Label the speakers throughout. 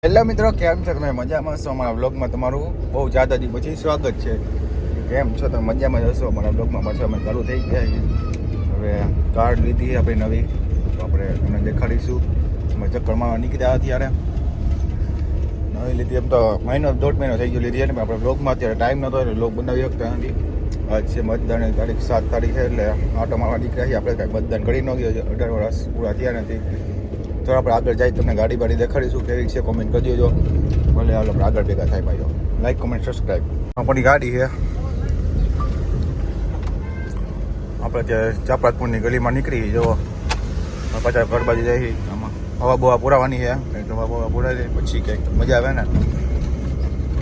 Speaker 1: Hello મિત્રો, કેમ છો તમે? મજામાં છો? અમારા બ્લોગમાં તમારું બહુ જ્યાદા દી પછી સ્વાગત છે. કેમ છો તમે? મજામાં જ હશો? અમારા બ્લોગમાં પાછા અમે ચાલુ થઈ ગયા. હવે કાર લીધી આપણે નવી, તો આપણે તમને દેખાડીશું. અમે ચક્કરમાં નીકળ્યા અત્યારે નવી લીધી. એમ તો દોઢ મહિનો થઈ ગયો લીધી, ને આપણે બ્લોગમાં અત્યારે ટાઈમ નહોતો એટલે બ્લોગ બનાવી શકતા નથી. આજ છે મતદાનની તારીખ 7 તારીખ છે, એટલે આટો મારવા નીકળ્યા છીએ. આપણે કાંઈ મતદાન કરી ન ગયો, 18 વર્ષ પૂરા થયા નથી. તો આપણે આગળ જાય તમને ગાડી બાડી દેખાડીશું કેવી છે, કોમેન્ટ કરી દેજો. ભલે હાલ આપણે આગળ ભેગા થાય ભાઈઓ. Like comment subscribe. આપણી ગાડી છે, આપણે ત્યાં ચાપરાતપુરની ગલીમાં નીકળી જુઓ, પાછા ઘર બાજુ જાય. આમાં હવા બવા પુરાવાની છે, કંઈક હવા બવા પુરાવી પછી કંઈક મજા આવે ને.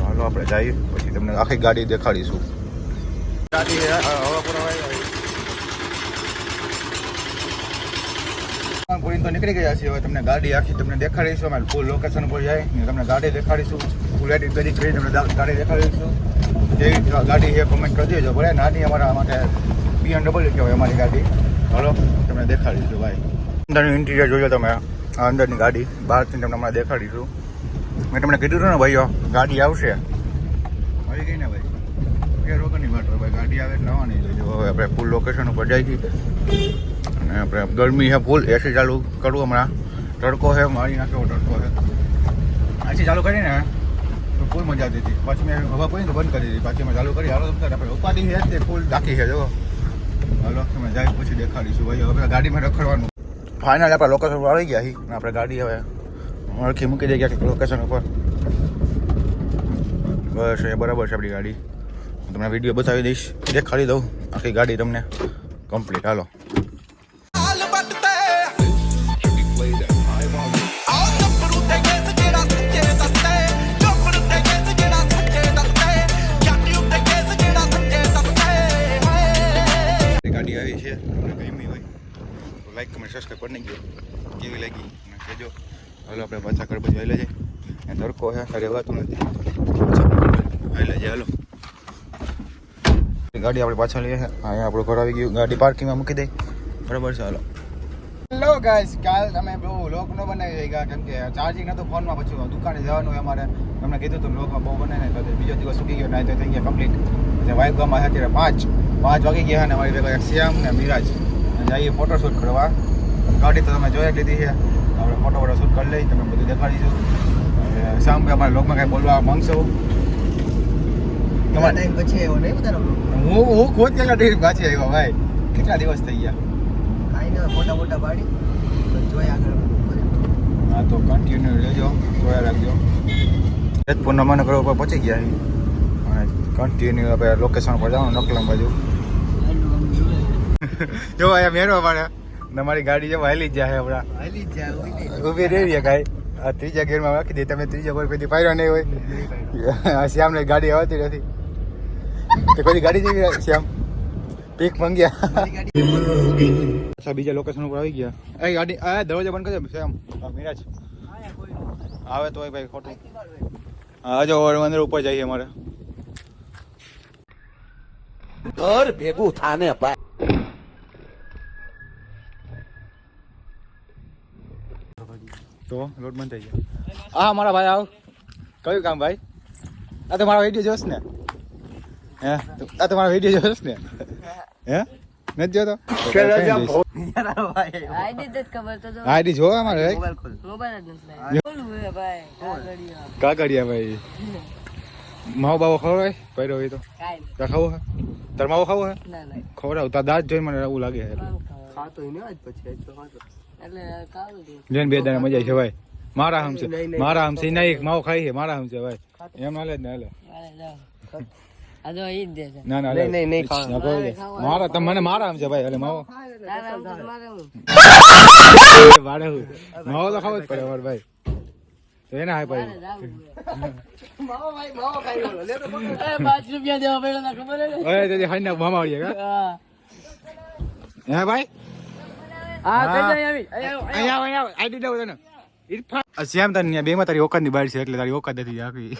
Speaker 1: હાલો આપણે જઈએ, પછી તમને આખી ગાડી દેખાડીશું. ગાડી હવા પુરાવાય પૂરી તો નીકળી ગયા છે. હવે તમને ગાડી આખી તમને દેખાડીશું. અમે ફૂલ લોકેશન ઉપર જાય ને તમને ગાડી દેખાડીશું. ફૂલ એડિટ કરી તમને ગાડી દેખાડીશું. જેવી ગાડી છે કોમેન્ટ કરી દેજો. ભલે નાની અમારા માટે BMW કહેવાય અમારી ગાડી. હાલો તમને દેખાડીશું ભાઈ. અંદરનું ઇન્ટિરિયર જોજો તમે. આ અંદરની ગાડી બહારથી તમને હમણાં દેખાડીશું. મેં તમને કીધું હતું ને ભાઈઓ, ગાડી આવશે. આવી ગઈ ને ભાઈ, ફેર વગરની વાત હોય ભાઈ. ગાડી આવે એટલે આવવાની જોજો. હવે આપણે ફૂલ લોકેશન ઉપર જાય છીએ. અને આપણે ગરમી છે ફૂલ. એસી ચાલુ કરવું હમણાં. તડકો છે, મારી નાખ્યો તડકો છે. એસી ચાલુ કરીને તો ફૂલ મજા આવતી હતી. પછી મેં હવા પડી તો બંધ કરી દીધી. પાછી મેં ચાલુ કરી. હાલો તમે આપણે ઉપાડી છે તે ફૂલ રાખી છે જો. હાલો તમે જાય પછી દેખાડીશું ભાઈ. હવે ગાડીમાં રખડવાનું. ફાઇનલ આપણે લોકેશન ઉપર આવી ગયા છીએ. આપણે ગાડી હવે અડખી મૂકી દઈ ગયા લોકેશન ઉપર. બસ એ બરાબર છે આપણી ગાડી. તમને વિડીયો બતાવી દઈશ, દેખાડી દઉં આખી ગાડી તમને કમ્પ્લીટ. હાલો ગાડી આવી છે. તમને ગમી હોય તો લાઈક કમેન્ટ સબસ્ક્રાઈબ કરી નાખજો. કેવી લાગી અને કહેજો. હાલો આપણે પાછા ઘર પછી આવી જાય. તડકો છે, રહેવાતું નથી. આવી જાય. હાલો ગાડી આપણે પાછા લઈએ. અહીંયા આપણું ઘર આવી ગયું. ગાડી પાર્કિંગમાં મૂકી દઈ. બરાબર છે. હાલો હેલો ગાઈસ, કાલ તમે બહુ લોક ન બનાવી ગયા કેમ કે ચાર્જિંગ નહોતું ફોનમાં. પછી દુકાને જવાનું હોય અમારે. તમને કીધું હતું લોકમાં બહુ બને ને તો બીજો દિવસ સુકી ગયો. નાઈ તો થઈ ગયા કમ્પ્લીટ. વાઇફગામાં અત્યારે 5 વાગી ગયા ને અમારી ભેગા શ્યામ ને મિરાજ જઈએ ફોટોશૂટ કરવા. ગાડી તો તમે જોઈ લીધી છે. આપણે ફોટો શૂટ કરી લઈ, તમે બધું દેખાડીશું. શ્યામ ભાઈ અમારા લોકમાં કાંઈ બોલવા માંગશો? ટાઈમ પછી આવ્યો નહીં બધાનો. હું ખુદ કેટલા ટાઈમ પાછી આવ્યો ભાઈ. કેટલા દિવસ થઈ ગયા. કાંઈ નહીં, ફોટા પાડી જોઈ આગળ. હા તો કન્ટિન્યુ લેજો, જોયા રાખજો. જેતપુરના મહાનગર ઉપર પહોંચી ગયા અને કન્ટિન્યુ આપણે લોકેશન પર જવાનું. નકલમ બાજુ જો અહીંયા મેરો પડે. તમારી ગાડી જો હાલી જ જાય હમણાં. ઊભી રહી છે કાંઈ. આ ત્રીજા ગેરમાં રાખી દે. તમે ત્રીજા ગેર પછી ફાયરો નહીં હોય. શ્યામને ગાડી આવતી નથી. તો કોઈ ગાડી જેવી શ્યામ પીક મંગ્યા. અચ્છા બીજા લોકેશન ઉપર આવી ગયા. એ ગાડી આ દરવાજા બંધ કરજો શ્યામ. મિરાજ આવે તો ભાઈ ખોટું. હા જો અંદર ઉપર જઈએ અમારે.
Speaker 2: ઘર ભેગું થાને પાય.
Speaker 1: તો લોટ બંધ થઈ ગયા. હા મારા ભાઈ આવ. કયું કામ ભાઈ? આ તો મારા વિડીયો જોશ ને? હે આ તો મારા વિડીયો જોશ ને? હે નથી જોતો? આઈડી જો અમારે કાગડિયા ભાઈ. માવો બાવો ખવડાય પડ્યો હોય તો ખાવું હે? તાર માવો ખાવું હે? ખવડાવ. તાર દાંત જોઈ મને એવું લાગે. જેને બે દાણા મજા છે ભાઈ. મારા હમ છે, મારા હમ છે. નહીં માવો ખાઈ છે, મારા હમ છે ભાઈ. એમ હાલે જ ને હાલે. ના ના નહીં મારા તમે મને મારા હમ છે ભાઈ. એટલે માવો માવો તો ખાવો જ પડે અમારે ભાઈ. તો એને હા ભાઈ 5 રૂપિયા દેવા પડે ખબર હે? હાઈ મામા આવીએ હે ભાઈ. શ્યામ તારી બે માં તારી ઓકાત ની બાર છે એટલે તારી ઓકાત નથી આખી.